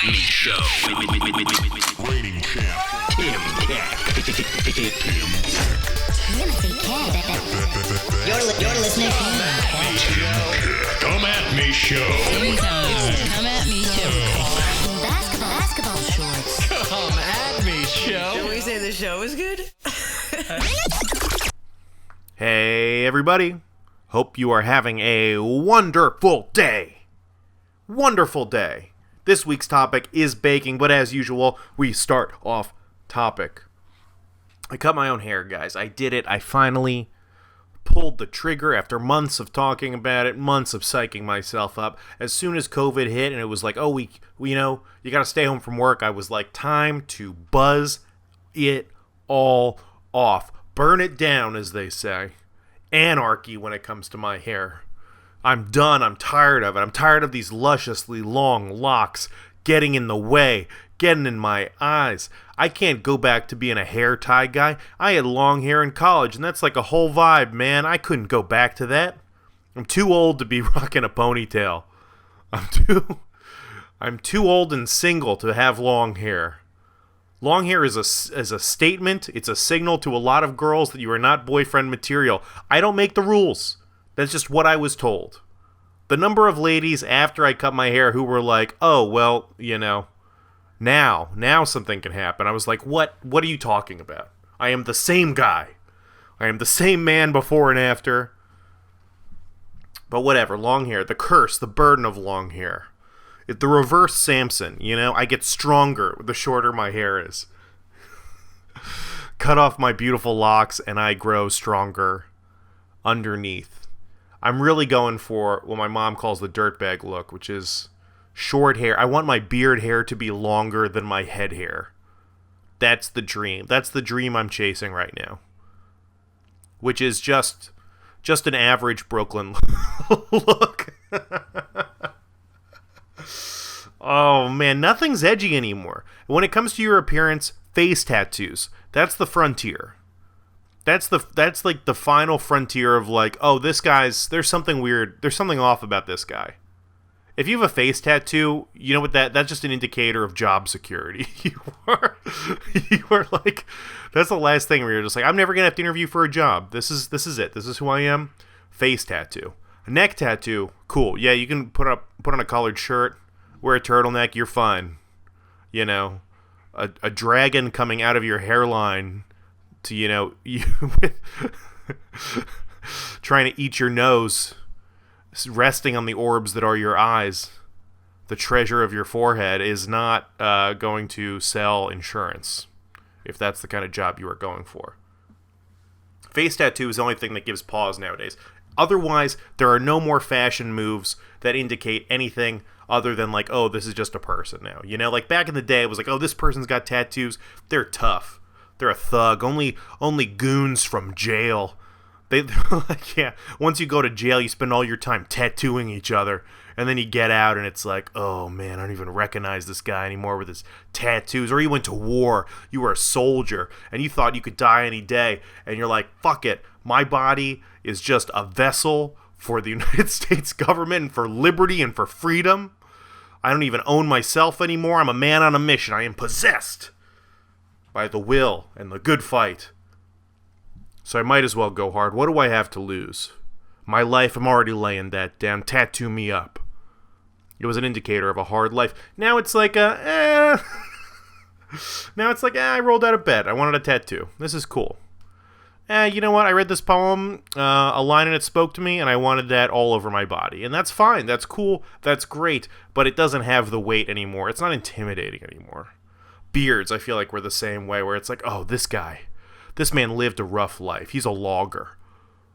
at Me Show. Reigning champ. Tim Cat. Timothy Cat. You're listening to Come at Me Show. Come at me, show. Basketball shorts. Come at me, show. Did we say the show was good? Hey everybody, hope you are having a wonderful day. Wonderful day. This week's topic is baking, but as usual, we start off topic. I cut my own hair, guys. I did it. I finally pulled the trigger after months of talking about it, months of psyching myself up. As soon as COVID hit and it was like, oh, we you know, you gotta stay home from work, I was like, time to buzz it all off. Burn it down, as they say. Anarchy when it comes to my hair. I'm done. I'm tired of it. I'm tired of these lusciously long locks getting in the way, getting in my eyes. I can't go back to being a hair tie guy. I had long hair in college, and that's like a whole vibe, man. I couldn't go back to that. I'm too old to be rocking a ponytail. I'm too old and single to have long hair. Long hair is a statement. It's a signal to a lot of girls that you are not boyfriend material. I don't make the rules. That's just what I was told. The number of ladies after I cut my hair who were like, oh, well, you know, now something can happen. I was like, what are you talking about? I am the same guy. I am the same man before and after. But whatever, long hair, the curse, the burden of long hair. The reverse Samson, you know, I get stronger the shorter my hair is. Cut off my beautiful locks and I grow stronger underneath. I'm really going for what my mom calls the dirtbag look, which is short hair. I want my beard hair to be longer than my head hair. That's the dream. That's the dream I'm chasing right now. Which is just an average Brooklyn look. Oh man, nothing's edgy anymore. When it comes to your appearance, face tattoos. That's the frontier. That's like the final frontier of like, oh, this guy's, there's something weird, there's something off about this guy. If you have a face tattoo, you know what that's just an indicator of job security. you are like, that's the last thing where you're just like, I'm never gonna have to interview for a job. This is it. This is who I am. Face tattoo. A neck tattoo, cool. Yeah, you can put on a collared shirt, wear a turtleneck, you're fine. You know, a dragon coming out of your hairline to, you know, trying to eat your nose, resting on the orbs that are your eyes, the treasure of your forehead, is not going to sell insurance, if that's the kind of job you are going for. Face tattoo is the only thing that gives pause nowadays. Otherwise, there are no more fashion moves that indicate anything other than like, oh, this is just a person now. You know, like back in the day, it was like, oh, this person's got tattoos. They're tough. They're a thug. Only goons from jail. They're like, yeah. Once you go to jail, you spend all your time tattooing each other, and then you get out, and it's like, oh man, I don't even recognize this guy anymore with his tattoos. Or you went to war. You were a soldier, and you thought you could die any day, and you're like, fuck it. My body is just a vessel for the United States government and for liberty and for freedom. I don't even own myself anymore. I'm a man on a mission. I am possessed by the will and the good fight. So I might as well go hard. What do I have to lose? My life, I'm already laying that down. Tattoo me up. It was an indicator of a hard life. Now it's like Now it's like, I rolled out of bed. I wanted a tattoo. This is cool. You know what? I read this poem, a line in it spoke to me, and I wanted that all over my body. And that's fine. That's cool. That's great. But it doesn't have the weight anymore. It's not intimidating anymore. Beards, I feel like we're the same way, where it's like, oh, this man lived a rough life. He's a logger.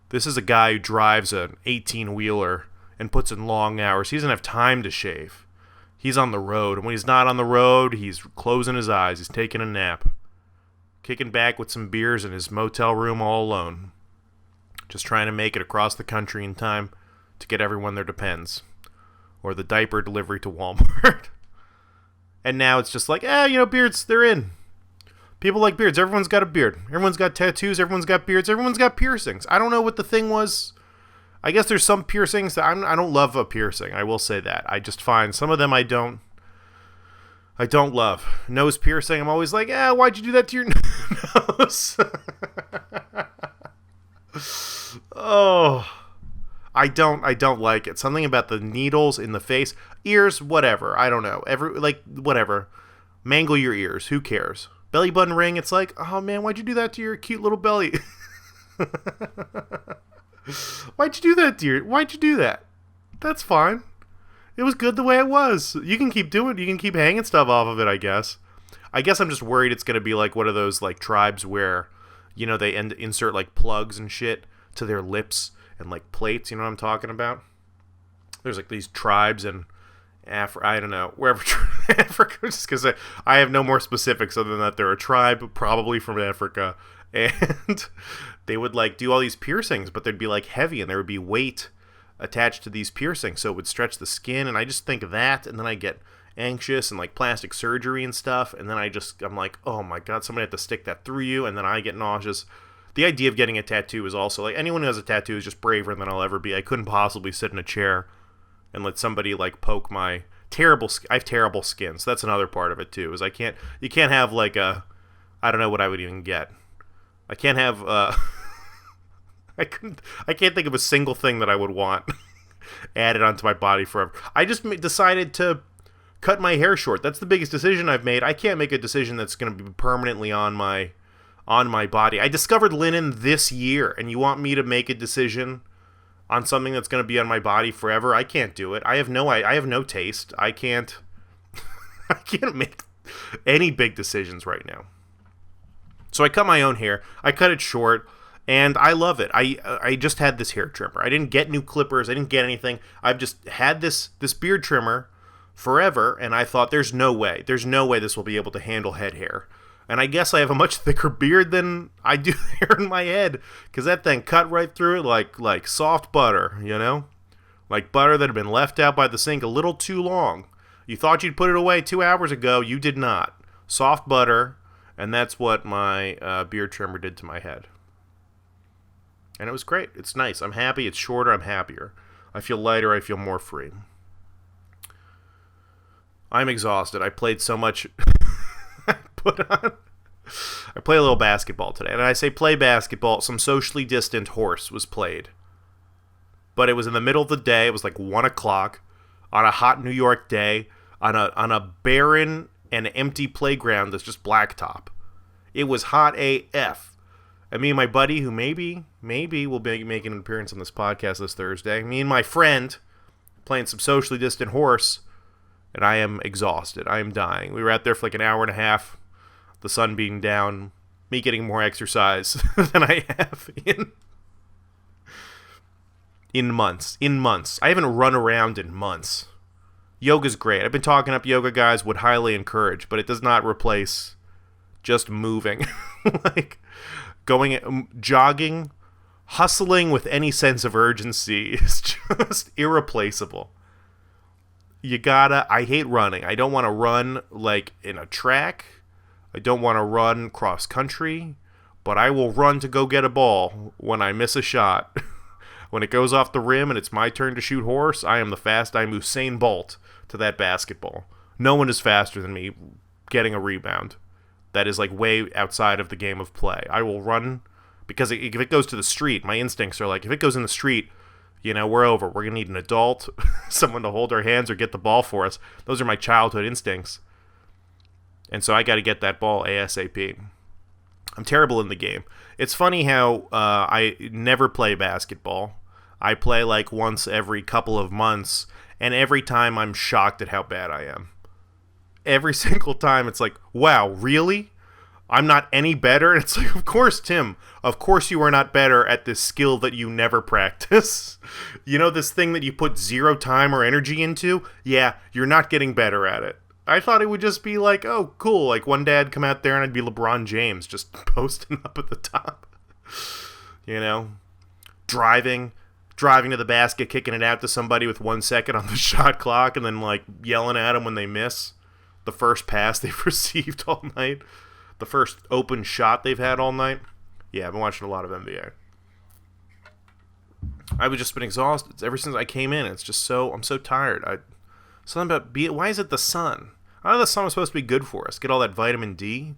This is a guy who drives an 18-wheeler and puts in long hours. He doesn't have time to shave. He's on the road. And when he's not on the road, he's closing his eyes. He's taking a nap. Kicking back with some beers in his motel room all alone. Just trying to make it across the country in time to get everyone their Depends. Or the diaper delivery to Walmart. And now it's just like, you know, beards, they're in. People like beards. Everyone's got a beard. Everyone's got tattoos. Everyone's got beards. Everyone's got piercings. I don't know what the thing was. I guess there's some piercings that I don't love a piercing. I will say that. I just find some of them I don't I don't love. Nose piercing, I'm always like, why'd you do that to your nose? Oh, I don't like it. Something about the needles in the face, ears, whatever. I don't know. Whatever. Mangle your ears. Who cares? Belly button ring. It's like, oh man, why'd you do that to your cute little belly? Why'd you do that? That's fine. It was good the way it was. You can keep doing it. You can keep hanging stuff off of it, I guess. I guess I'm just worried it's going to be like one of those like tribes where, they insert like plugs and shit to their lips and like plates. You know what I'm talking about? There's like these tribes in Africa. I don't know. Wherever Africa. Just because I have no more specifics other than that they're a tribe, probably from Africa. And they would like do all these piercings, but they'd be like heavy and there would be weight attached to these piercings, so it would stretch the skin. And I just think of that, and then I get anxious and like plastic surgery and stuff, and then I'm like, oh my god, somebody had to stick that through you, and then I get nauseous. The idea of getting a tattoo is also like, anyone who has a tattoo is just braver than I'll ever be. I couldn't possibly sit in a chair and let somebody like poke my I have terrible skin, so that's another part of it too, is you can't have like I don't know what I would even get. I can't have I can't think of a single thing that I would want added onto my body forever. I just decided to cut my hair short. That's the biggest decision I've made. I can't make a decision that's going to be permanently on my body. I discovered linen this year, and you want me to make a decision on something that's going to be on my body forever? I can't do it. I have no taste. I can't make any big decisions right now. So I cut my own hair. I cut it short. And I love it. I just had this hair trimmer. I didn't get new clippers. I didn't get anything. I've just had this beard trimmer forever, and I thought there's no way this will be able to handle head hair. And I guess I have a much thicker beard than I do hair in my head, because that thing cut right through it like soft butter, like butter that had been left out by the sink a little too long. You thought you'd put it away 2 hours ago. You did not. Soft butter, and that's what my beard trimmer did to my head. And it was great. It's nice. I'm happy. It's shorter. I'm happier. I feel lighter. I feel more free. I'm exhausted. I played so much. I play a little basketball today. And I say play basketball. Some socially distant horse was played. But it was in the middle of the day. It was like 1 o'clock on a hot New York day on a barren and empty playground that's just blacktop. It was hot AF. And me and my buddy, who maybe will be making an appearance on this podcast this Thursday, me and my friend playing some socially distant horse, and I am exhausted. I am dying. We were out there for like an hour and a half, the sun being down, me getting more exercise than I have in months. I haven't run around in months. Yoga's great. I've been talking up yoga, guys, would highly encourage, but it does not replace just moving. Like jogging, hustling with any sense of urgency is just irreplaceable. I hate running. I don't want to run like in a track. I don't want to run cross country, but I will run to go get a ball when I miss a shot. When it goes off the rim and it's my turn to shoot horse, I'm Usain Bolt to that basketball. No one is faster than me getting a rebound. That is like way outside of the game of play. I will run because if it goes to the street, my instincts are like, if it goes in the street, we're over. We're going to need an adult, someone to hold our hands or get the ball for us. Those are my childhood instincts. And so I got to get that ball ASAP. I'm terrible in the game. It's funny how I never play basketball. I play like once every couple of months, and every time I'm shocked at how bad I am. Every single time it's like, wow, really? I'm not any better? And it's like, of course, Tim. Of course you are not better at this skill that you never practice. This thing that you put zero time or energy into? Yeah, you're not getting better at it. I thought it would just be like, oh, cool. Like one day I'd come out there and I'd be LeBron James just posting up at the top. Driving to the basket, kicking it out to somebody with 1 second on the shot clock, and then like yelling at them when they miss the first pass they've received all night, the first open shot they've had all night. Yeah, I've been watching a lot of NBA. I've just been exhausted ever since I came in. It's just I'm so tired. Something about why is it the sun? I know the sun was supposed to be good for us. Get all that vitamin D.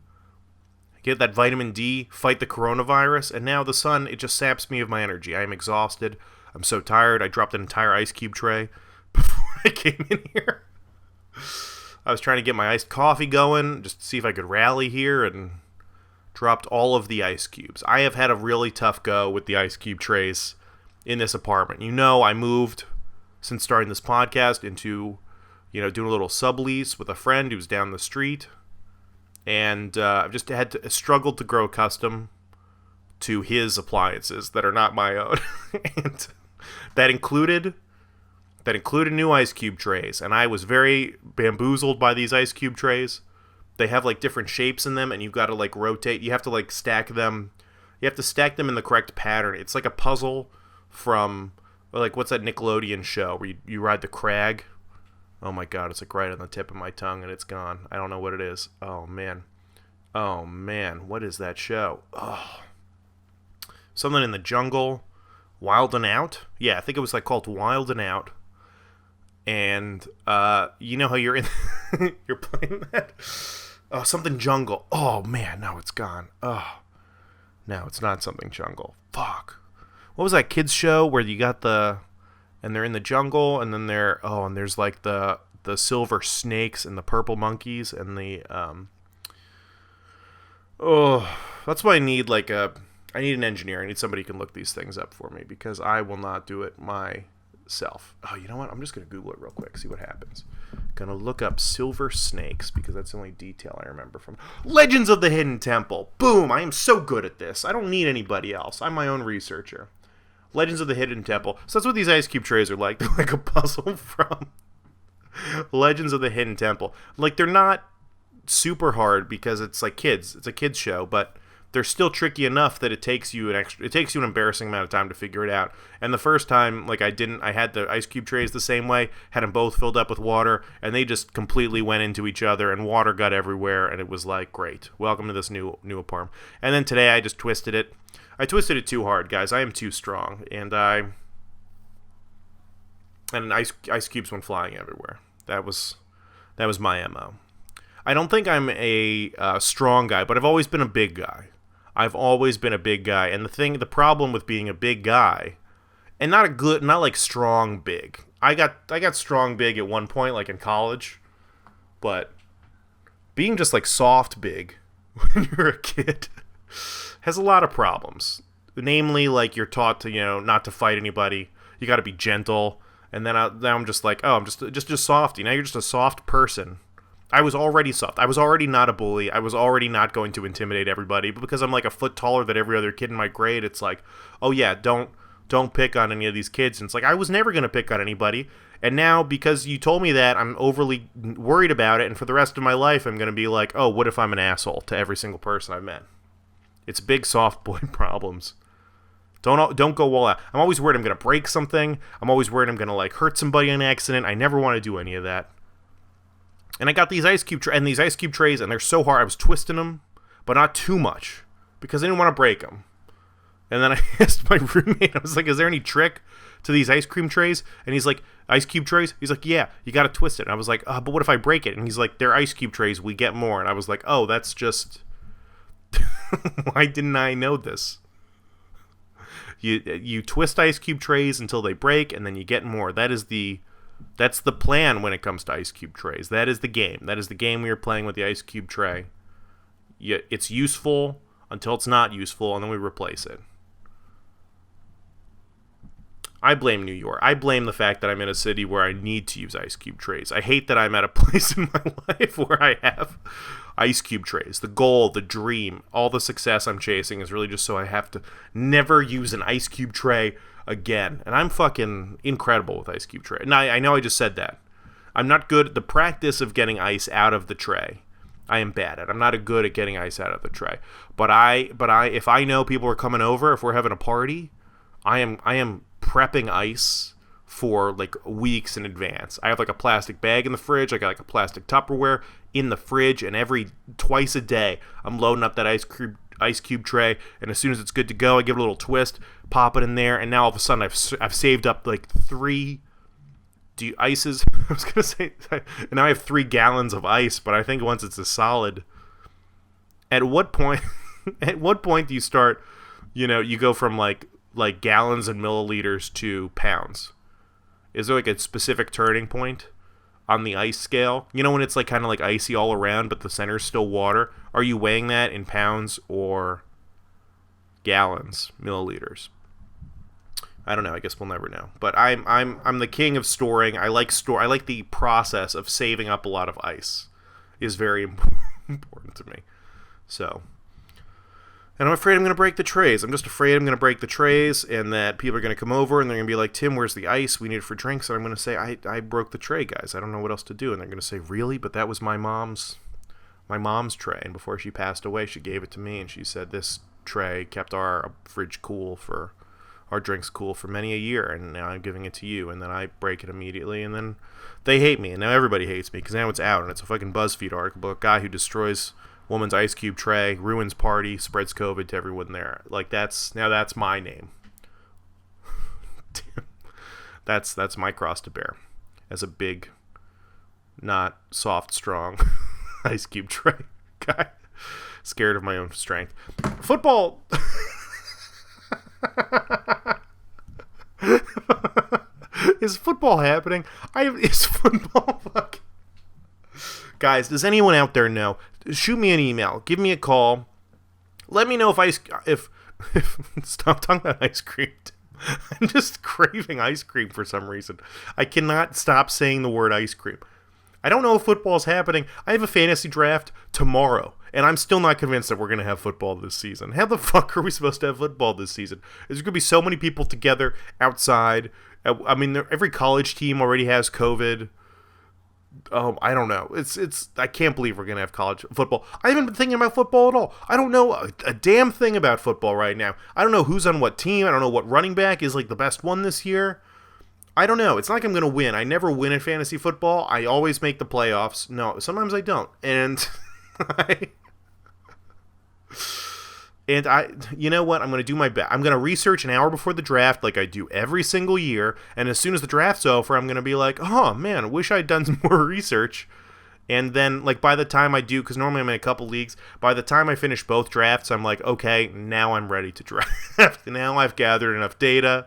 Get that vitamin D, fight the coronavirus, and now the sun, it just saps me of my energy. I am exhausted. I'm so tired. I dropped an entire ice cube tray before I came in here. I was trying to get my iced coffee going, just to see if I could rally here, and dropped all of the ice cubes. I have had a really tough go with the ice cube trays in this apartment. You know, I moved since starting this podcast into, doing a little sublease with a friend who's down the street. And I've just struggled to grow accustomed to his appliances that are not my own. And that included new ice cube trays. And I was very bamboozled by these ice cube trays. They have like different shapes in them, and you've got to like rotate. You have to like stack them. You have to stack them in the correct pattern. It's like a puzzle from, like, what's that Nickelodeon show where you ride the crag? Oh my god, it's like right on the tip of my tongue and it's gone. I don't know what it is. Oh man, what is that show? Oh, something in the jungle. Wild and Out? Yeah, I think it was like called Wild and Out. And you know how you're in you're playing that? Oh, something jungle. Oh man, no, it's gone. Oh. No, it's not something jungle. Fuck. What was that kids show where you got and they're in the jungle, and then and there's like the silver snakes and the purple monkeys and the that's why I need I need an engineer. I need somebody who can look these things up for me, because I will not do it myself. Oh, you know what? I'm just gonna Google it real quick, see what happens. Gonna look up silver snakes, because that's the only detail I remember from Legends of the Hidden Temple. Boom! I am so good at this. I don't need anybody else. I'm my own researcher. Legends of the Hidden Temple. So that's what these ice cube trays are like. They're like a puzzle from Legends of the Hidden Temple. Like, they're not super hard because it's like kids. It's a kids show, but they're still tricky enough that it takes you an embarrassing amount of time to figure it out. And the first time, I had the ice cube trays the same way, had them both filled up with water, and they just completely went into each other, and water got everywhere, and it was like, great, welcome to this new apartment. And then today I just twisted it. I twisted it too hard, guys. I am too strong, and ice cubes went flying everywhere. That was my MO. I don't think I'm a strong guy, but I've always been a big guy. I've always been a big guy, and the problem with being a big guy, and not like strong big. I got strong big at one point, like in college, but being just like soft big when you're a kid has a lot of problems. Namely, like, you're taught to, not to fight anybody. You got to be gentle. And then I'm just like, oh, I'm just a softie. Now you're just a soft person. I was already soft. I was already not a bully. I was already not going to intimidate everybody. But because I'm like a foot taller than every other kid in my grade, it's like, oh yeah, don't pick on any of these kids. And it's like, I was never going to pick on anybody. And now, because you told me that, I'm overly worried about it. And for the rest of my life, I'm going to be like, oh, what if I'm an asshole to every single person I've met? It's big soft boy problems. Don't go all out. I'm always worried I'm going to break something. I'm always worried I'm going to, like, hurt somebody in an accident. I never want to do any of that. And I got these ice cube trays, and they're so hard. I was twisting them, but not too much, because I didn't want to break them. And then I asked my roommate, I was like, is there any trick to these ice cream trays? And he's like, ice cube trays? He's like, yeah, you got to twist it. And I was like, but what if I break it? And he's like, they're ice cube trays. We get more. And I was like, oh, that's just... Why didn't I know this? You twist ice cube trays until they break, and then you get more. That's the plan when it comes to ice cube trays. That is the game. That is the game we are playing with the ice cube tray. It's useful until it's not useful, and then we replace it. I blame New York. I blame the fact that I'm in a city where I need to use ice cube trays. I hate that I'm at a place in my life where I have ice cube trays. The goal, the dream, all the success I'm chasing is really just so I have to never use an ice cube tray again. And I'm fucking incredible with ice cube tray. Now, I know I just said that. I'm not good at the practice of getting ice out of the tray. I am bad at. I'm not good at getting ice out of the tray. But if I know people are coming over, if we're having a party, I am prepping ice for like weeks in advance. I have like a plastic bag in the fridge. I got like a plastic Tupperware in the fridge, and twice a day I'm loading up that ice cube tray, and as soon as it's good to go, I give it a little twist, pop it in there, and now all of a sudden I've saved up like 3 ice is, I was gonna say, now I have 3 gallons of ice, but I think once it's a solid, at what point do you start, you go from like gallons and milliliters to pounds? Is there like a specific turning point on the ice scale? When it's like kind of like icy all around, but the center's still water. Are you weighing that in pounds or gallons, milliliters? I don't know. I guess we'll never know. But I'm the king of storing. I like the process of saving up a lot of ice. Is very important to me. So, and I'm afraid I'm going to break the trays. I'm just afraid I'm going to break the trays, and that people are going to come over and they're going to be like, "Tim, where's the ice? We need it for drinks." And I'm going to say, "I broke the tray, guys. I don't know what else to do." And they're going to say, "Really? But that was my mom's tray, and before she passed away, she gave it to me, and she said this tray kept our fridge cool for." Our drinks cool for many a year, and now I'm giving it to you, and then I break it immediately, and then they hate me, and now everybody hates me, because now it's out, and it's a fucking BuzzFeed article about a guy who destroys woman's ice cube tray, ruins party, spreads COVID to everyone there. Like, that's my name. That's my cross to bear, as a big, not soft, strong ice cube tray guy, scared of my own strength. Football... Is football happening? Is football fucking... Guys, does anyone out there know? Shoot me an email. Give me a call. Let me know if stop talking about ice cream. I'm just craving ice cream for some reason. I cannot stop saying the word ice cream. I don't know if football's happening. I have a fantasy draft tomorrow, and I'm still not convinced that we're going to have football this season. How the fuck are we supposed to have football this season? There's going to be so many people together outside. I mean, every college team already has COVID. I don't know. I can't believe we're going to have college football. I haven't been thinking about football at all. I don't know a damn thing about football right now. I don't know who's on what team. I don't know what running back is like the best one this year. I don't know. It's not like I'm going to win. I never win in fantasy football. I always make the playoffs. No, sometimes I don't. And you know what? I'm going to do my best. I'm going to research an hour before the draft like I do every single year. And as soon as the draft's over, I'm going to be like, oh, man, I wish I'd done some more research. And then, like, by the time I do, because normally I'm in a couple leagues, by the time I finish both drafts, I'm like, okay, now I'm ready to draft. Now I've gathered enough data.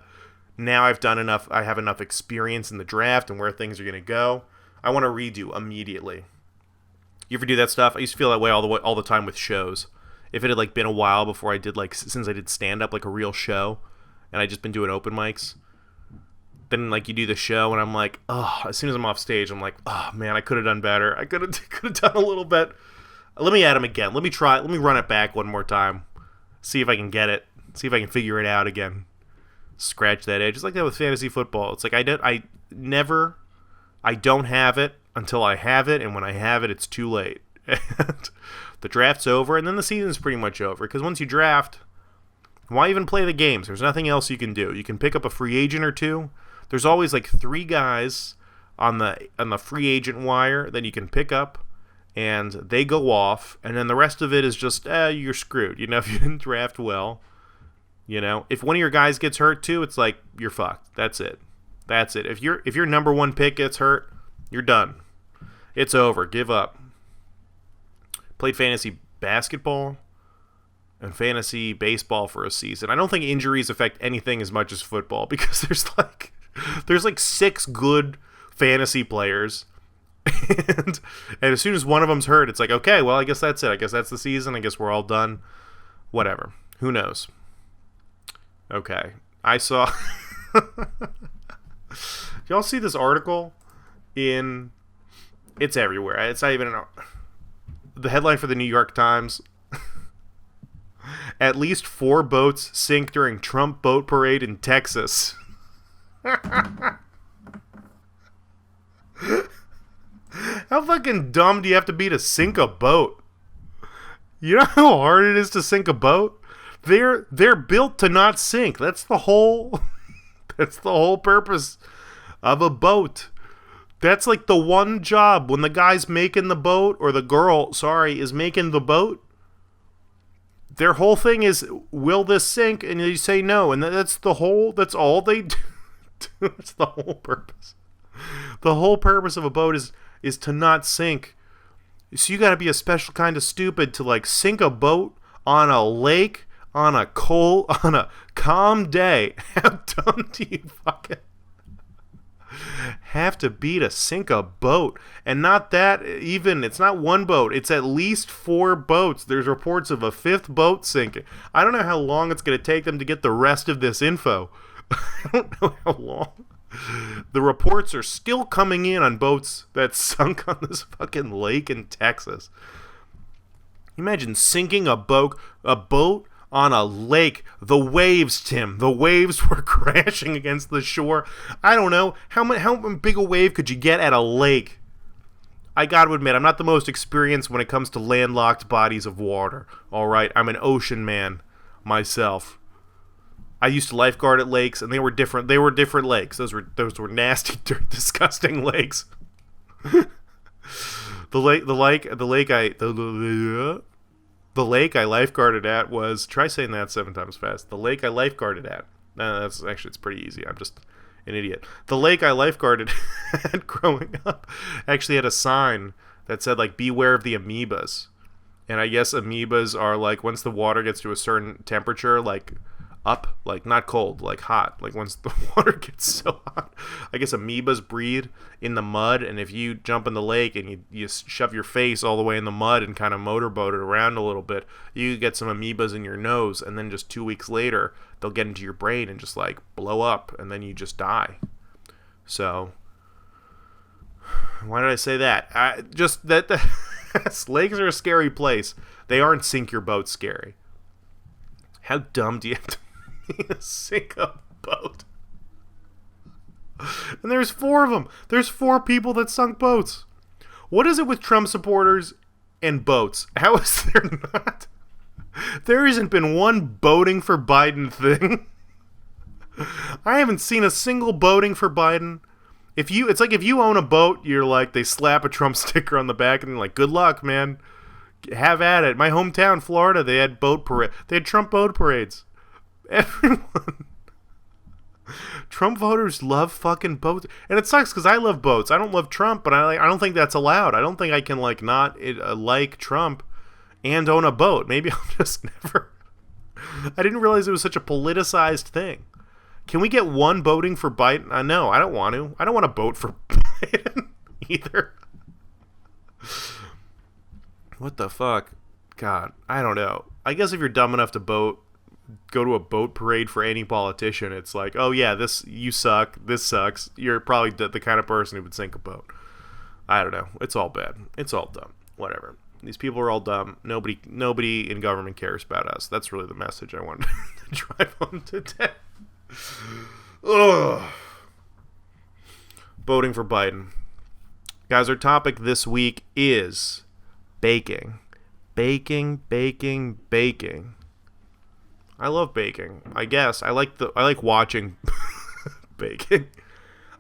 Now I've done enough. I have enough experience in the draft and where things are going to go. I want to redo immediately. You ever do that stuff? I used to feel that way all the time with shows. If it had like been a while before I did since I did stand up like a real show, and I just been doing open mics, then like you do the show and I'm like, oh, as soon as I'm off stage, I'm like, oh man, I could have done better. I could have done a little bit. Let me add them again. Let me try. Let me run it back one more time. See if I can get it. See if I can figure it out again. Scratch that edge. It's like that with fantasy football. It's like I don't have it until I have it, and when I have it, it's too late. And the draft's over, and then the season's pretty much over, because once you draft, why even play the games? There's nothing else you can do. You can pick up a free agent or two. There's always like 3 guys on the free agent wire that you can pick up, and they go off, and then the rest of it is just, you're screwed. If you didn't draft well. If one of your guys gets hurt too, it's like you're fucked. That's it. If your number 1 pick gets hurt, you're done. It's over. Give up. Played fantasy basketball and fantasy baseball for a season. I don't think injuries affect anything as much as football, because there's like 6 good fantasy players, and as soon as one of them's hurt, it's like, okay, well, I guess that's it. I guess that's the season. I guess we're all done. Whatever. Who knows? Okay. I saw... Y'all see this article it's everywhere. It's not even the headline for the New York Times. At least 4 boats sink during Trump boat parade in Texas. How fucking dumb do you have to be to sink a boat? You know how hard it is to sink a boat? They're built to not sink. That's the whole purpose of a boat. That's like the one job when the guy's making the boat, or the girl, is making the boat. Their whole thing is, will this sink? And they say no, and that's all they do. That's the whole purpose. The whole purpose of a boat is to not sink. So you got to be a special kind of stupid to like sink a boat on a lake on a calm day. How dumb do you fucking have to be to sink a boat? And not that even, it's not one boat, it's at least 4 boats. There's reports of a 5th boat sinking. I don't know how long it's going to take them to get the rest of this info. I don't know how long. The reports are still coming in on boats that sunk on this fucking lake in Texas. Imagine sinking a boat on a lake. The waves, Tim. The waves were crashing against the shore. I don't know. How big a wave could you get at a lake? I gotta admit, I'm not the most experienced when it comes to landlocked bodies of water. Alright, I'm an ocean man myself. I used to lifeguard at lakes, and they were different. They were different lakes. Those were nasty, disgusting lakes. The lake I lifeguarded at was, try saying that 7 times fast. The lake I lifeguarded at. No, it's pretty easy. I'm just an idiot. The lake I lifeguarded at growing up actually had a sign that said like, beware of the amoebas. And I guess amoebas are like, once the water gets to a certain temperature, like up, like not cold, like hot, like once the water gets so hot, I guess amoebas breed in the mud, and if you jump in the lake and you shove your face all the way in the mud and kind of motorboat it around a little bit, you get some amoebas in your nose, and then just 2 weeks later they'll get into your brain and just like blow up, and then you just die. So why did I say that? Lakes are a scary place. They aren't sink your boat scary. How dumb do you have to sink a boat? And there's 4 of them. There's 4 people that sunk boats. What is it with Trump supporters and boats? How is there not? There hasn't been one boating for Biden thing. I haven't seen a single boating for Biden. It's like if you own a boat, you're like, they slap a Trump sticker on the back and they're like, good luck, man. Have at it. My hometown, Florida, they had Trump boat parades. Everyone. Trump voters love fucking boats, and it sucks because I love boats. I don't love Trump, but I don't think that's allowed. I don't think I can like not like Trump and own a boat. Maybe I'll just never. I didn't realize it was such a politicized thing. Can we get one boating for Biden? No, I don't want to. I don't want to boat for Biden either. What the fuck? God, I don't know. I guess if you're dumb enough to go to a boat parade for any politician, it's like, oh yeah, you suck, this sucks. You're probably the kind of person who would sink a boat. I don't know. It's all bad. It's all dumb. Whatever. These people are all dumb. Nobody in government cares about us. That's really the message I wanted to drive home today. Ugh. Voting for Biden. Guys, our topic this week is baking. Baking. I love baking. I guess I like watching baking.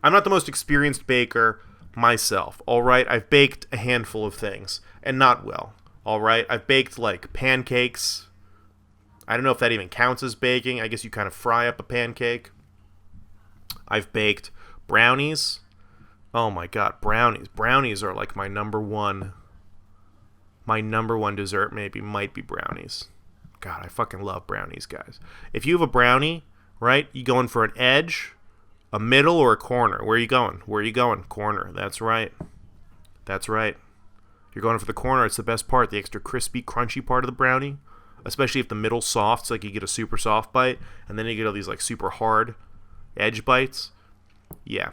I'm not the most experienced baker myself. All right, I've baked a handful of things and not well. All right, I've baked like pancakes. I don't know if that even counts as baking. I guess you kind of fry up a pancake. I've baked brownies. Oh my god, brownies. Brownies are like my number one dessert might be brownies. God, I fucking love brownies, guys. If you have a brownie, right, you going for an edge, a middle, or a corner? Where are you going? Corner. That's right. You're going for the corner. It's the best part, the extra crispy, crunchy part of the brownie. Especially if the middle's soft, so like you get a super soft bite, and then you get all these like super hard edge bites. Yeah.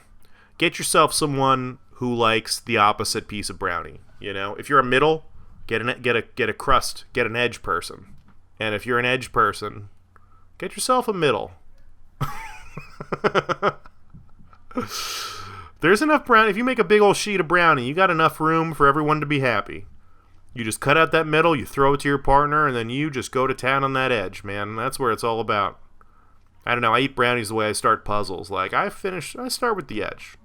Get yourself someone who likes the opposite piece of brownie. You know, if you're a middle, get a crust, get an edge person. And if you're an edge person, get yourself a middle. There's enough brownie. If you make a big old sheet of brownie, you got enough room for everyone to be happy. You just cut out that middle, you throw it to your partner, and then you just go to town on that edge, man. That's where it's all about. I don't know. I eat brownies the way I start puzzles. Like, I start with the edge.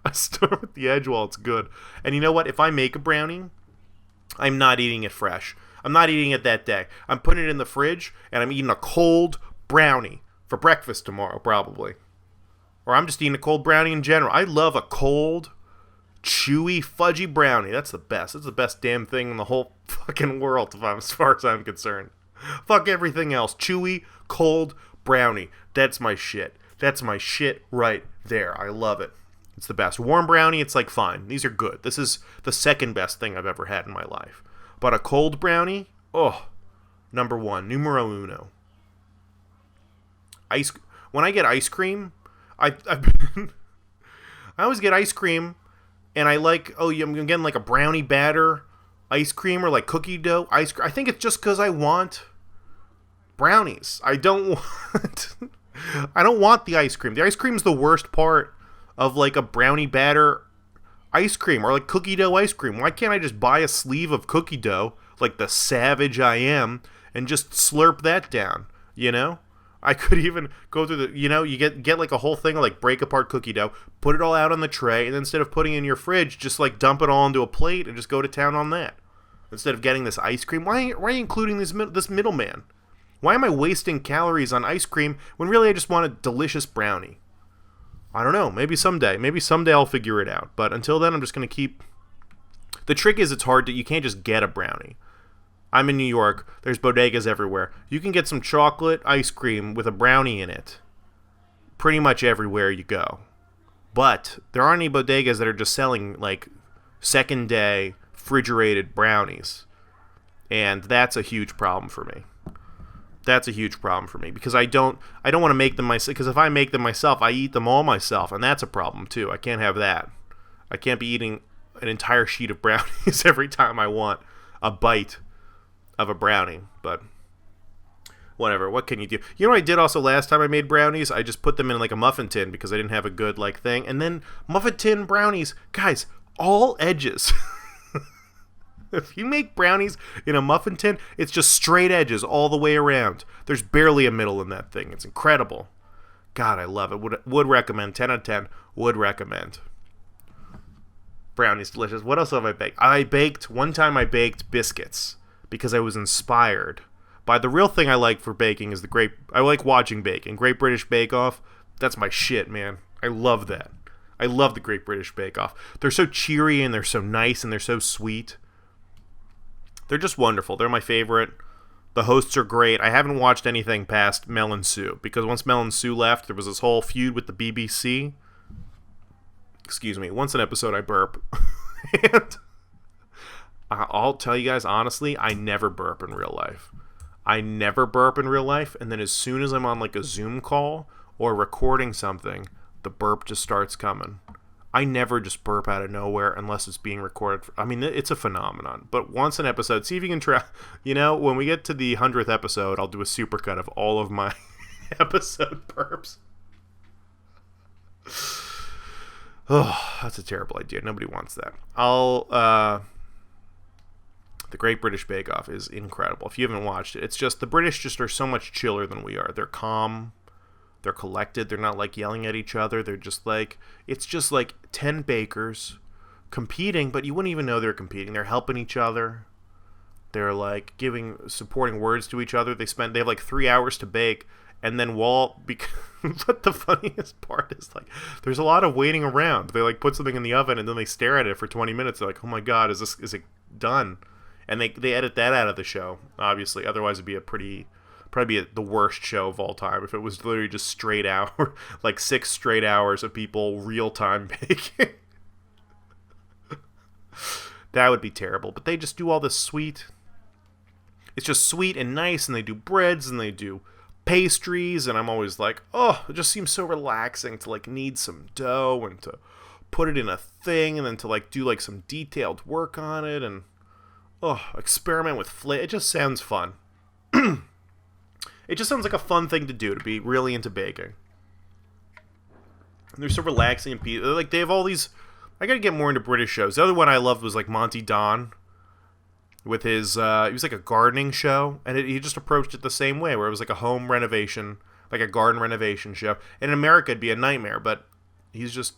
I start with the edge while it's good. And you know what? If I make a brownie, I'm not eating it fresh. I'm not eating it that day. I'm putting it in the fridge, and I'm eating a cold brownie for breakfast tomorrow, probably. Or I'm just eating a cold brownie in general. I love a cold, chewy, fudgy brownie. That's the best. That's the best damn thing in the whole fucking world, as far as I'm concerned. Fuck everything else. Chewy, cold brownie. That's my shit. That's my shit right there. I love it. It's the best. Warm brownie, it's like fine. These are good. This is the second best thing I've ever had in my life. But a cold brownie, oh, number one, numero uno. When I get ice cream, I always get ice cream, and I like, I'm getting like a brownie batter ice cream or like cookie dough ice cream. I think it's just because I want brownies. I don't want the ice cream. The ice cream's the worst part of like a brownie batter ice cream or like cookie dough ice cream. Why can't I just buy a sleeve of cookie dough like the savage I am and just slurp that down, you know? I could even go through the, you get like a whole thing of like break apart cookie dough, put it all out on the tray, and then instead of putting it in your fridge, just like dump it all into a plate and just go to town on that. Instead of getting this ice cream, why are you including this middleman? Why am I wasting calories on ice cream when really I just want a delicious brownie? I don't know. Maybe someday. Maybe someday I'll figure it out. But until then, I'm just going to keep... The trick is it's hard to... You can't just get a brownie. I'm in New York. There's bodegas everywhere. You can get some chocolate ice cream with a brownie in it pretty much everywhere you go. But there aren't any bodegas that are just selling, like, second day refrigerated brownies. And that's a huge problem for me. That's a huge problem for me because I don't want to make them myself, because if I make them myself, I eat them all myself, and that's a problem too. I can't have that. I can't be eating an entire sheet of brownies every time I want a bite of a brownie, but whatever. What can you do? You know what I did also last time I made brownies? I just put them in like a muffin tin because I didn't have a good like thing, and then muffin tin brownies, guys, all edges. If you make brownies in a muffin tin, it's just straight edges all the way around. There's barely a middle in that thing. It's incredible. God, I love it. Would recommend. 10 out of 10. Would recommend. Brownies, delicious. What else have I baked? One time I baked biscuits because I was inspired by the real thing I like for baking is I like watching baking. Great British Bake Off. That's my shit, man. I love that. I love the Great British Bake Off. They're so cheery and they're so nice and they're so sweet. They're just wonderful. They're my favorite. The hosts are great. I haven't watched anything past Mel and Sue because once Mel and Sue left, there was this whole feud with the BBC. Excuse me. Once an episode, I burp. And I'll tell you guys, honestly, I never burp in real life. And then as soon as I'm on like a Zoom call or recording something, the burp just starts coming. I never just burp out of nowhere unless it's being recorded. I mean, it's a phenomenon. But once an episode, see if you can try. When we get to the 100th episode, I'll do a supercut of all of my episode burps. Oh, that's a terrible idea. Nobody wants that. The Great British Bake Off is incredible. If you haven't watched it, it's just the British just are so much chiller than we are. They're calm. They're collected. They're not like yelling at each other. They're just like, it's just like 10 bakers competing, but you wouldn't even know they're competing. They're helping each other. They're like giving supporting words to each other. They have like 3 hours to bake, and then but the funniest part is like there's a lot of waiting around. They like put something in the oven and then they stare at it for 20 minutes. They're like, oh my god, is it done? And they edit that out of the show, obviously. Otherwise it'd be probably be the worst show of all time if it was literally just straight hour, like 6 straight hours of people real-time baking. That would be terrible. But they just do all this sweet. It's just sweet and nice, and they do breads, and they do pastries, and I'm always like, oh, it just seems so relaxing to like knead some dough and to put it in a thing and then to like do like some detailed work on it and experiment with flavor. It just sounds fun. It just sounds like a fun thing to do, to be really into baking. And they're so relaxing and peaceful. Like, they have all these... I gotta get more into British shows. The other one I loved was, like, Monty Don. With his... he was, like, a gardening show. And he just approached it the same way, where it was, like, a home renovation... Like, a garden renovation show. And in America, it'd be a nightmare, but he's just...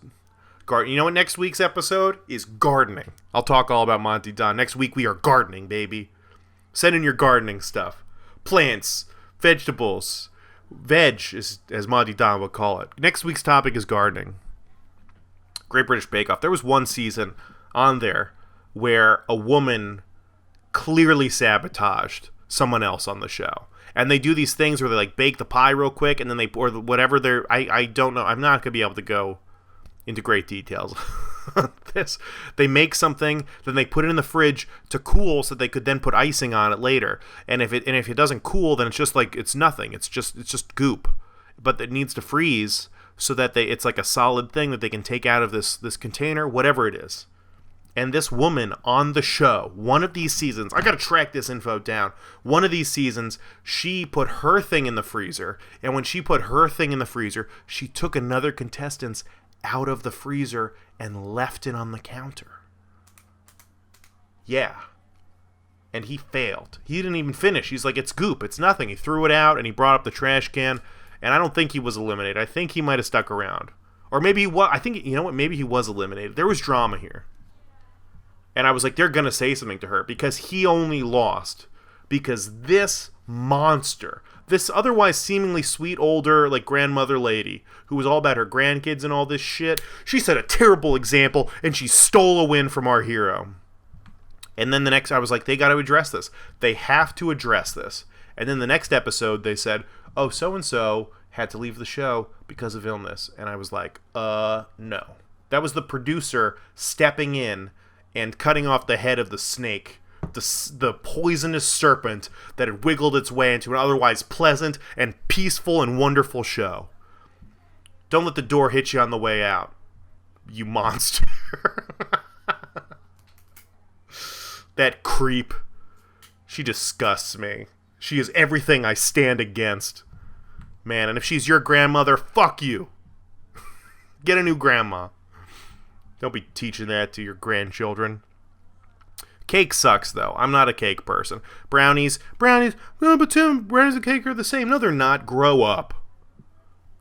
You know what next week's episode is? Gardening. I'll talk all about Monty Don. Next week, we are gardening, baby. Send in your gardening stuff. Plants... Vegetables, Veg, as Monty Don would call it. Next week's topic is gardening. Great British Bake Off. There was one season on there where a woman clearly sabotaged someone else on the show. And they do these things where they like bake the pie real quick and then they, or whatever they're, I don't know. I'm not going to be able to go into great details on this. They make something, then they put it in the fridge to cool so they could then put icing on it later. And if it doesn't cool, then it's just like, it's nothing. It's just goop. But it needs to freeze so that it's like a solid thing that they can take out of this container, whatever it is. And this woman on the show, one of these seasons, I gotta track this info down. One of these seasons, she put her thing in the freezer, and when she put her thing in the freezer, she took another contestant's out of the freezer and left it on the counter. Yeah. And he failed. He didn't even finish. He's like, it's goop, it's nothing. He threw it out and he brought up the trash can, and I don't think he was eliminated. I think he might have stuck around. Or maybe he was, I think, you know what, maybe he was eliminated. There was drama here. And I was like, they're going to say something to her because he only lost because this monster, this otherwise seemingly sweet older like grandmother lady who was all about her grandkids and all this shit, she set a terrible example and she stole a win from our hero. And then the next, I was like, they got to address this. They have to address this. And then the next episode, they said, oh, so-and-so had to leave the show because of illness. And I was like, no. That was the producer stepping in and cutting off the head of the snake, the poisonous serpent that had wiggled its way into an otherwise pleasant and peaceful and wonderful show. Don't let the door hit you on the way out, you monster. That creep. She disgusts me. She is everything I stand against. Man, and if she's your grandmother, fuck you. Get a new grandma. Don't be teaching that to your grandchildren. Cake sucks, though. I'm not a cake person. Brownies, oh, but Tim, brownies and cake are the same. No, they're not. Grow up.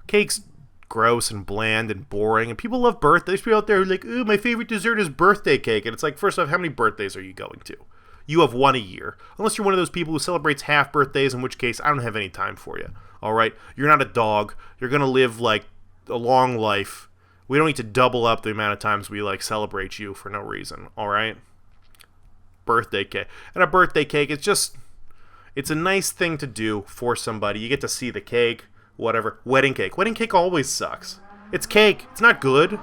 Cake's gross and bland and boring, and people love birthdays. People out there who are like, ooh, my favorite dessert is birthday cake. And it's like, first off, how many birthdays are you going to? You have one a year. Unless you're one of those people who celebrates half birthdays, in which case, I don't have any time for you. All right? You're not a dog. You're going to live, like, a long life. We don't need to double up the amount of times we, like, celebrate you for no reason, all right? Birthday cake. And a birthday cake, it's a nice thing to do for somebody. You get to see the cake, whatever. Wedding cake. Wedding cake always sucks. It's cake. It's not good.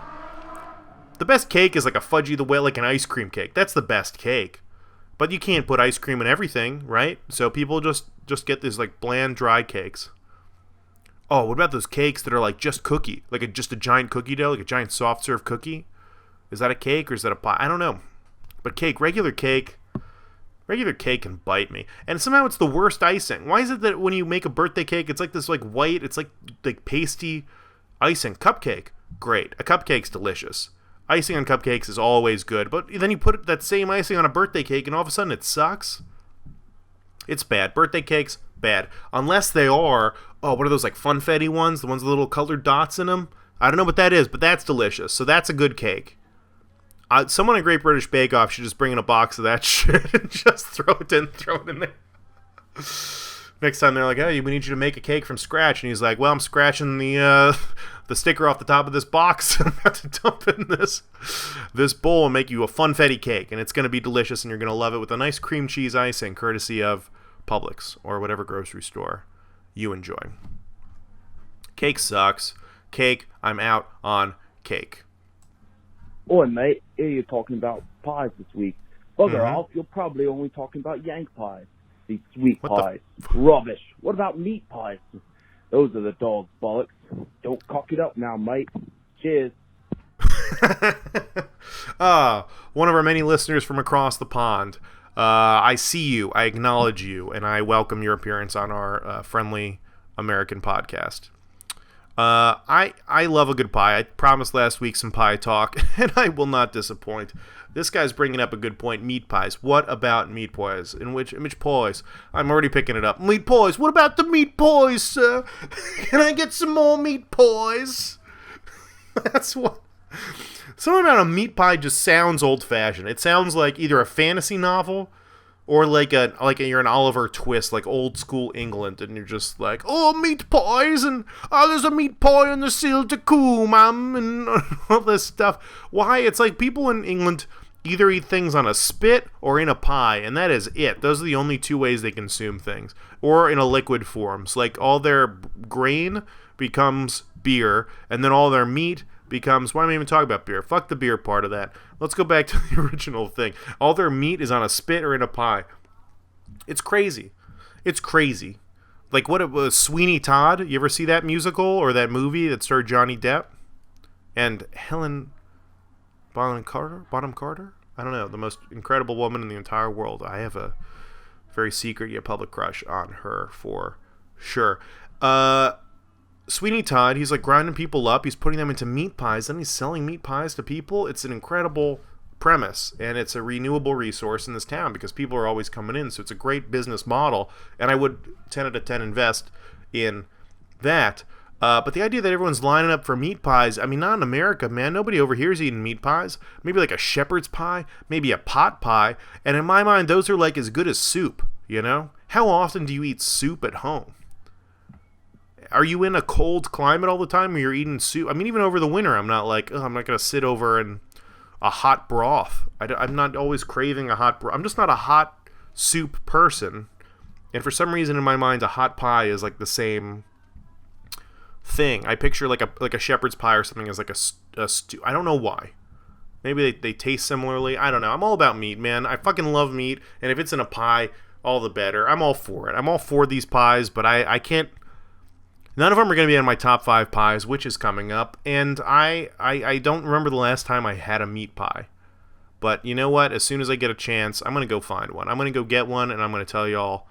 The best cake is like a Fudgy the Whale, like an ice cream cake. That's the best cake. But you can't put ice cream in everything, right? So people just get these, like, bland, dry cakes. Oh, what about those cakes that are like just cookie? Like just a giant cookie dough, like a giant soft serve cookie? Is that a cake or is that a pie? I don't know. But cake, regular cake can bite me. And somehow it's the worst icing. Why is it that when you make a birthday cake, it's like this like white, it's like pasty icing. Cupcake, great. A cupcake's delicious. Icing on cupcakes is always good. But then you put that same icing on a birthday cake and all of a sudden it sucks. It's bad. Birthday cakes, bad. Unless they are, what are those, like, funfetti ones? The ones with little colored dots in them? I don't know what that is, but that's delicious. So that's a good cake. Someone at Great British Bake Off should just bring in a box of that shit and just throw it in there. Next time they're like, hey, we need you to make a cake from scratch. And he's like, well, I'm scratching the sticker off the top of this box. I'm about to dump in this bowl and make you a funfetti cake. And it's going to be delicious, and you're going to love it with a nice cream cheese icing, courtesy of Publix or whatever grocery store you enjoy. Cake sucks. Cake, I'm out on cake. Oi, mate, here you're talking about pies this week. Bugger off, you're probably only talking about Yank pies. These sweet pies. Rubbish. What about meat pies? Those are the dog's bollocks. Don't cock it up now, mate. Cheers. One of our many listeners from across the pond. I see you, I acknowledge you, and I welcome your appearance on our friendly American podcast. I love a good pie. I promised last week some pie talk, and I will not disappoint. This guy's bringing up a good point. Meat pies. What about meat pies? In which pies? I'm already picking it up. Meat pies. What about the meat pies, sir? Can I get some more meat pies? That's what... Something about a meat pie just sounds old-fashioned. It sounds like either a fantasy novel Or like you're an Oliver Twist, like old school England, and you're just like, oh, meat pies, and there's a meat pie on the sill to coo, ma'am, and all this stuff. Why? It's like people in England either eat things on a spit or in a pie, and that is it. Those are the only two ways they consume things. Or in a liquid form. So like all their grain becomes beer, and then all their meat becomes, why am I even talking about beer? Fuck the beer part of that. Let's go back to the original thing. All their meat is on a spit or in a pie. It's crazy. It's crazy. Like what it was, Sweeney Todd. You ever see that musical or that movie that starred Johnny Depp and Helen Bonham Carter? I don't know. The most incredible woman in the entire world. I have a very secret yet public crush on her for sure. Sweeney Todd, he's like grinding people up. He's putting them into meat pies. Then he's selling meat pies to people. It's an incredible premise, and it's a renewable resource in this town because people are always coming in. So it's a great business model, and I would 10 out of 10 invest in that. But the idea that everyone's lining up for meat pies, I mean, not in America, man. Nobody over here is eating meat pies. Maybe like a shepherd's pie, maybe a pot pie. And in my mind, those are like as good as soup, you know? How often do you eat soup at home? Are you in a cold climate all the time where you're eating soup? I mean, even over the winter, I'm not like, I'm not going to sit over in a hot broth. I'm not always craving a hot broth. I'm just not a hot soup person. And for some reason in my mind, a hot pie is like the same thing. I picture like a shepherd's pie or something as like a stew. I don't know why. Maybe they taste similarly. I don't know. I'm all about meat, man. I fucking love meat. And if it's in a pie, all the better. I'm all for it. I'm all for these pies, but I can't. None of them are going to be in my top 5 pies, which is coming up. And I don't remember the last time I had a meat pie. But you know what? As soon as I get a chance, I'm going to go find one. I'm going to go get one, and I'm going to tell y'all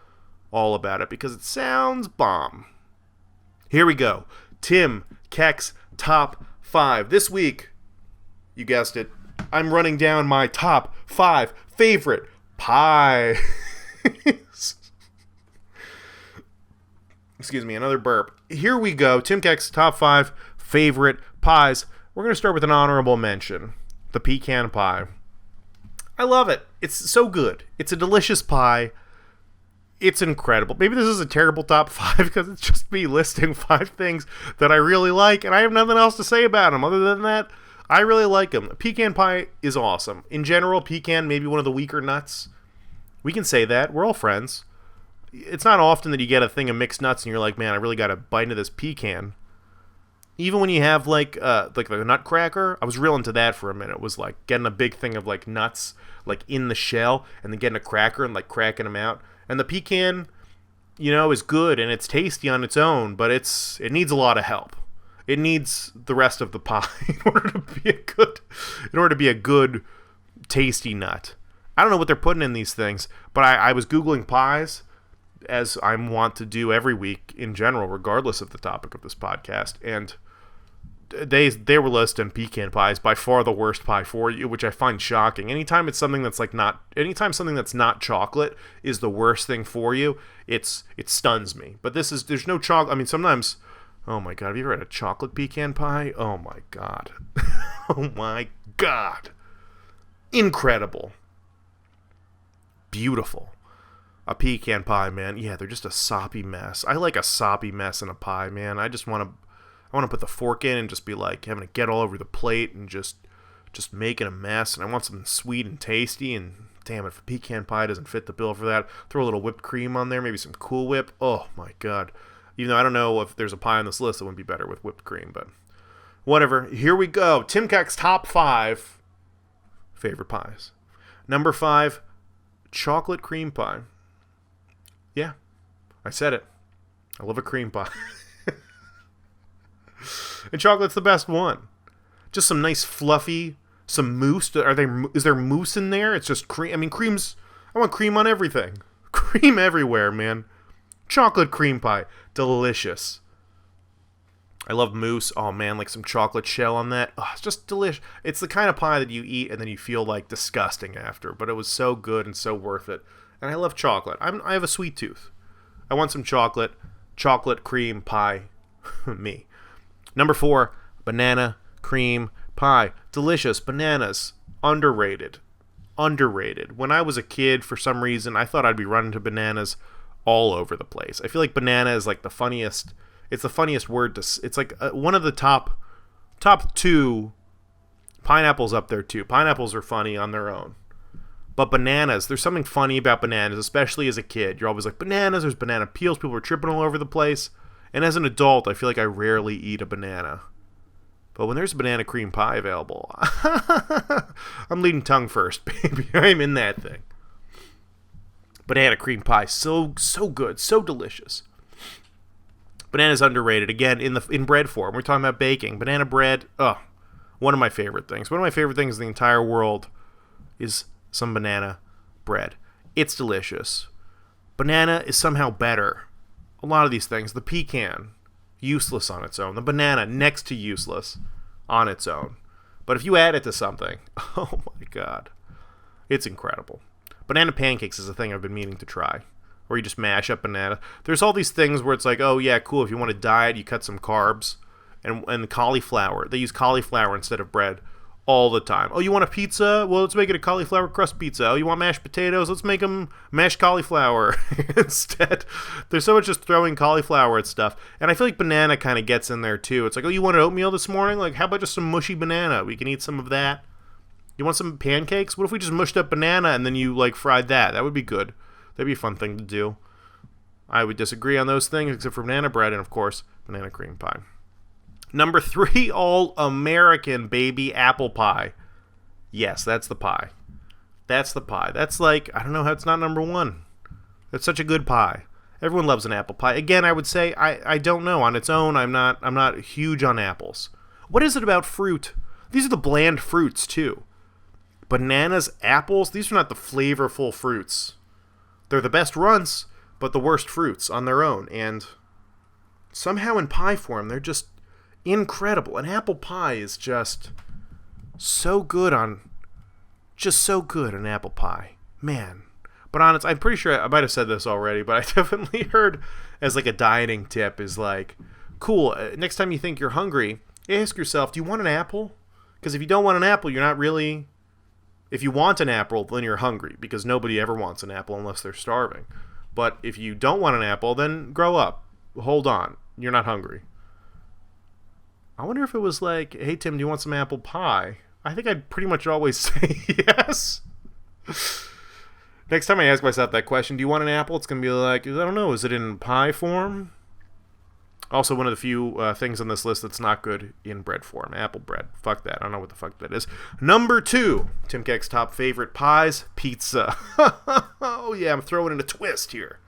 all about it because it sounds bomb. Here we go. Tim Keck's top 5. This week, you guessed it, I'm running down my top 5 favorite pies. Excuse me, another burp. Here we go. Tim Keck's top 5 favorite pies. We're going to start with an honorable mention. The pecan pie. I love it. It's so good. It's a delicious pie. It's incredible. Maybe this is a terrible top 5 because it's just me listing 5 things that I really like, and I have nothing else to say about them. Other than that, I really like them. Pecan pie is awesome. In general, pecan may be one of the weaker nuts. We can say that. We're all friends. It's not often that you get a thing of mixed nuts and you're like, man, I really got to bite into this pecan. Even when you have like the nutcracker, I was real into that for a minute. It was like getting a big thing of like nuts like in the shell and then getting a cracker and like cracking them out. And the pecan, you know, is good and it's tasty on its own, but it needs a lot of help. It needs the rest of the pie in order to be a good tasty nut. I don't know what they're putting in these things, but I was Googling pies, as I want to do every week in general, regardless of the topic of this podcast, and they were listing pecan pie is by far the worst pie for you, which I find shocking. Anytime something that's not chocolate is the worst thing for you, it stuns me. But there's no chocolate. I mean, sometimes, oh my god, have you ever had a chocolate pecan pie? Oh my god. Oh my god. Incredible. Beautiful. A pecan pie, man. Yeah, they're just a soppy mess. I like a soppy mess in a pie, man. I want to put the fork in and just be like having to get all over the plate and just making a mess. And I want something sweet and tasty. And damn it, if a pecan pie doesn't fit the bill for that, throw a little whipped cream on there, maybe some Cool Whip. Oh my god. Even though I don't know if there's a pie on this list that would be better with whipped cream, but whatever. Here we go. Tim Keck's top 5 favorite pies. Number 5, chocolate cream pie. Yeah, I said it. I love a cream pie. And chocolate's the best one. Just some nice fluffy, some mousse. Is there mousse in there? It's just cream. I mean, I want cream on everything. Cream everywhere, man. Chocolate cream pie. Delicious. I love mousse. Oh, man, like some chocolate shell on that. Oh, it's just delicious. It's the kind of pie that you eat and then you feel like disgusting after. But it was so good and so worth it. And I love chocolate. I have a sweet tooth. I want some chocolate. Chocolate cream pie. Me. Number 4, banana cream pie. Delicious. Bananas. Underrated. underrated. When I was a kid, for some reason, I thought I'd be running to bananas all over the place. I feel like banana is like the funniest. It's the funniest word to. It's like one of the top two. Pineapples up there too. Pineapples are funny on their own. But bananas, there's something funny about bananas, especially as a kid. You're always like, bananas, there's banana peels, people are tripping all over the place. And as an adult, I feel like I rarely eat a banana. But when there's banana cream pie available, I'm leading tongue first, baby. I'm in that thing. Banana cream pie, so good, so delicious. Banana's underrated. Again, in bread form. We're talking about baking. Banana bread, one of my favorite things. One of my favorite things in the entire world is some banana bread. It's delicious. Banana is somehow better. A lot of these things. The pecan, useless on its own. The banana, next to useless on its own. But if you add it to something, oh my god, it's incredible. Banana pancakes is a thing I've been meaning to try. Where you just mash up banana. There's all these things where it's like, oh yeah, cool, if you want to diet, you cut some carbs. And cauliflower. They use cauliflower instead of bread all the time. Oh, you want a pizza? Well, let's make it a cauliflower crust pizza. Oh, you want mashed potatoes? Let's make them mashed cauliflower instead. There's so much just throwing cauliflower at stuff. And I feel like banana kind of gets in there too. It's like, oh, you want an oatmeal this morning? Like, how about just some mushy banana? We can eat some of that. You want some pancakes? What if we just mushed up banana and then you, like, fried that? That would be good. That'd be a fun thing to do. I would disagree on those things, except for banana bread and, of course, banana cream pie. Number 3, all-American, baby, apple pie. Yes, that's the pie. That's the pie. That's like, I don't know how it's not number 1. It's such a good pie. Everyone loves an apple pie. Again, I would say, I don't know. On its own, I'm not huge on apples. What is it about fruit? These are the bland fruits, too. Bananas, apples, these are not the flavorful fruits. They're the best runs, but the worst fruits on their own. And somehow in pie form, they're just incredible. An apple pie is just so good an apple pie. Man. But honestly, I'm pretty sure I might have said this already, but I definitely heard as like a dieting tip is like, cool, next time you think you're hungry, ask yourself, do you want an apple? Because if you don't want an apple, you're not really... If you want an apple, then you're hungry, because nobody ever wants an apple unless they're starving. But if you don't want an apple, then grow up. Hold on. You're not hungry. I wonder if it was like, hey, Tim, do you want some apple pie? I think I'd pretty much always say yes. Next time I ask myself that question, do you want an apple? It's going to be like, I don't know, is it in pie form? Also, one of the few things on this list that's not good in bread form. Apple bread. Fuck that. I don't know what the fuck that is. Number 2, Tim Keck's top favorite pies, pizza. Oh yeah, I'm throwing in a twist here.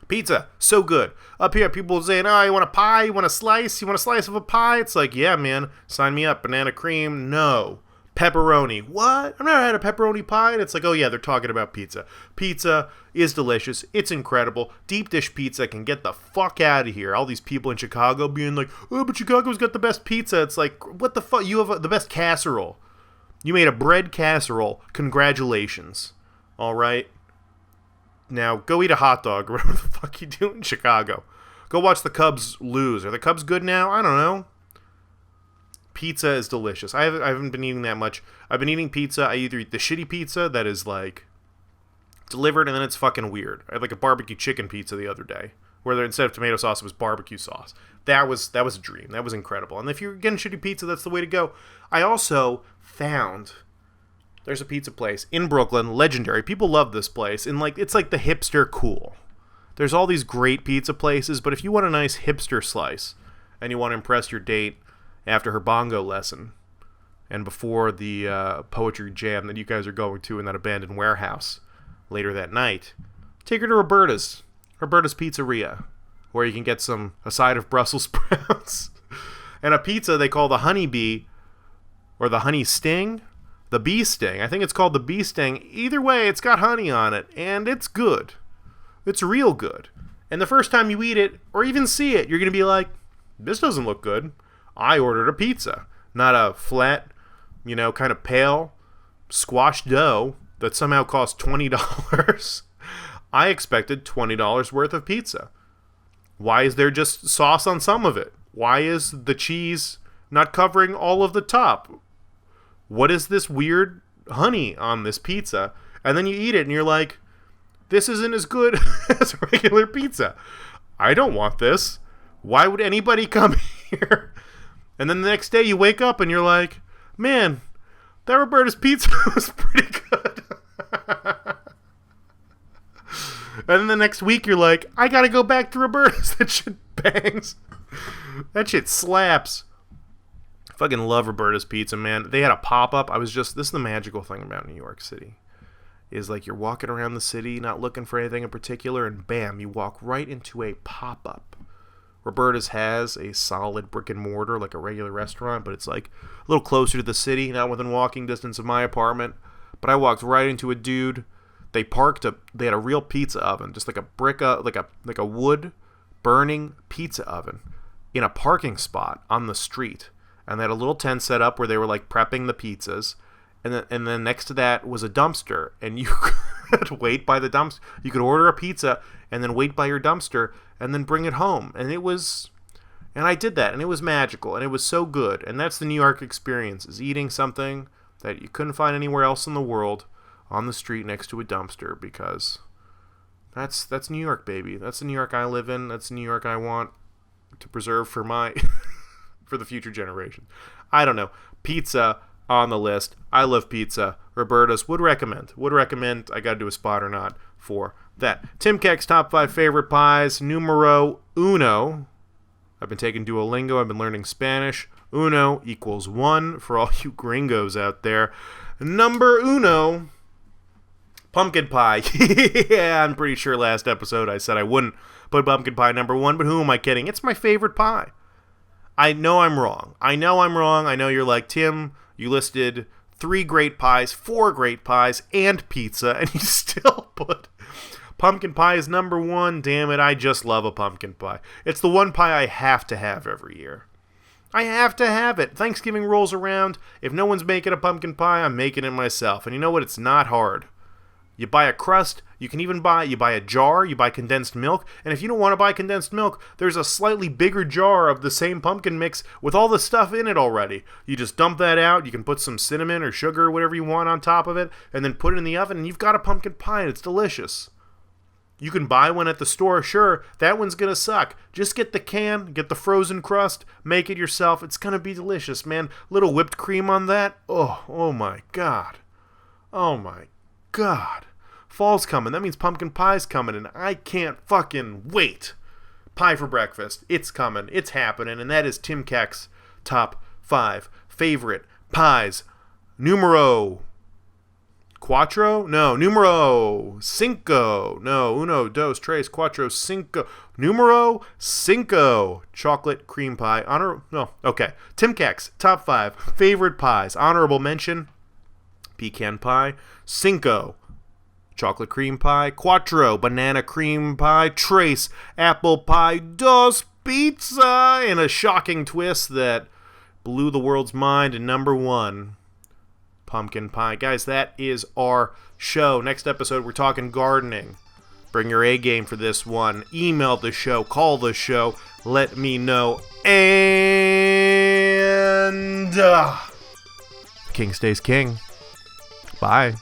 Pizza, so good. Up here, people saying, oh, you want a pie? You want a slice? You want a slice of a pie? It's like, yeah, man, sign me up. Banana cream? No. Pepperoni. What? I've never had a pepperoni pie. And it's like, oh yeah, they're talking about pizza. Pizza is delicious. It's incredible. Deep dish pizza can get the fuck out of here. All these people in Chicago being like, oh, but Chicago's got the best pizza. It's like, what the fuck? You have the best casserole. You made a bread casserole. Congratulations. All right? Now, go eat a hot dog, whatever the fuck you do in Chicago. Go watch the Cubs lose. Are the Cubs good now? I don't know. Pizza is delicious. I haven't been eating that much. I've been eating pizza. I either eat the shitty pizza that is, like, delivered and then it's fucking weird. I had, like, a barbecue chicken pizza the other day, where instead of tomato sauce, it was barbecue sauce. That was a dream. That was incredible. And if you're getting shitty pizza, that's the way to go. I also found... There's a pizza place in Brooklyn, legendary. People love this place, and like it's like the hipster cool. There's all these great pizza places, but if you want a nice hipster slice, and you want to impress your date after her bongo lesson, and before the poetry jam that you guys are going to in that abandoned warehouse later that night, take her to Roberta's Pizzeria, where you can get a side of Brussels sprouts, and a pizza they call the honey bee, or the honey sting. The bee sting. I think it's called the bee sting. Either way, it's got honey on it, and it's good. It's real good. And the first time you eat it, or even see it, you're going to be like, this doesn't look good. I ordered a pizza, not a flat, kind of pale, squashed dough that somehow cost $20. I expected $20 worth of pizza. Why is there just sauce on some of it? Why is the cheese not covering all of the top? What is this weird honey on this pizza, and then you eat it and you're like, this isn't as good as regular pizza. I don't want this. Why would anybody come here? And then the next day you wake up and you're like, man, that Roberta's pizza was pretty good. And then the next week you're like, I gotta go back to Roberta's. That shit bangs. That shit slaps. I fucking love Roberta's Pizza, man. They had a pop-up. This is the magical thing about New York City. Is like you're walking around the city, not looking for anything in particular, and bam, you walk right into a pop-up. Roberta's has a solid brick and mortar, like a regular restaurant, but it's like a little closer to the city, not within walking distance of my apartment. But I walked right into a dude. They had a real pizza oven, just like a brick, like a wood burning pizza oven in a parking spot on the street. And they had a little tent set up where they were like prepping the pizzas. And then next to that was a dumpster, and you could wait by the dumpster. You could order a pizza and then wait by your dumpster and then bring it home. And I did that, and it was magical, and it was so good. And that's the New York experience, is eating something that you couldn't find anywhere else in the world on the street next to a dumpster, because that's New York, baby. That's the New York I live in. That's the New York I want to preserve for for the future generation. I don't know. Pizza on the list. I love pizza. Roberta's would recommend. I got to do a spot or not for that. Tim Keck's top 5 favorite pies. Numero uno. I've been taking Duolingo. I've been learning Spanish. Uno equals 1 for all you gringos out there. Number uno. Pumpkin pie. Yeah, I'm pretty sure last episode I said I wouldn't put pumpkin pie number 1, but who am I kidding? It's my favorite pie. I know I'm wrong. I know you're like, Tim, you listed 3 great pies, 4 great pies, and pizza, and you still put pumpkin pie as number 1. Damn it, I just love a pumpkin pie. It's the one pie I have to have every year. I have to have it. Thanksgiving rolls around. If no one's making a pumpkin pie, I'm making it myself. And you know what? It's not hard. You buy a crust, you buy a jar, you buy condensed milk, and if you don't want to buy condensed milk, there's a slightly bigger jar of the same pumpkin mix with all the stuff in it already. You just dump that out, you can put some cinnamon or sugar or whatever you want on top of it, and then put it in the oven, and you've got a pumpkin pie, and it's delicious. You can buy one at the store, sure, that one's gonna suck. Just get the can, get the frozen crust, make it yourself, it's gonna be delicious, man. Little whipped cream on that, oh my god. Oh my god. Fall's coming. That means pumpkin pie's coming, and I can't fucking wait. Pie for breakfast. It's coming. It's happening, and that is Tim Keck's top 5 favorite pies. Numero cuatro? No, numero cinco. No, uno, dos, tres, cuatro, cinco. Numero cinco. Chocolate cream pie. Okay. Tim Keck's top 5 favorite pies. Honorable mention, pecan pie. Cinco, chocolate cream pie. Quattro, banana cream pie. Tres, apple pie. Dos, pizza. And a shocking twist that blew the world's mind. And number 1, pumpkin pie. Guys, that is our show. Next episode, we're talking gardening. Bring your A game for this one. Email the show. Call the show. Let me know. And King stays king. Bye.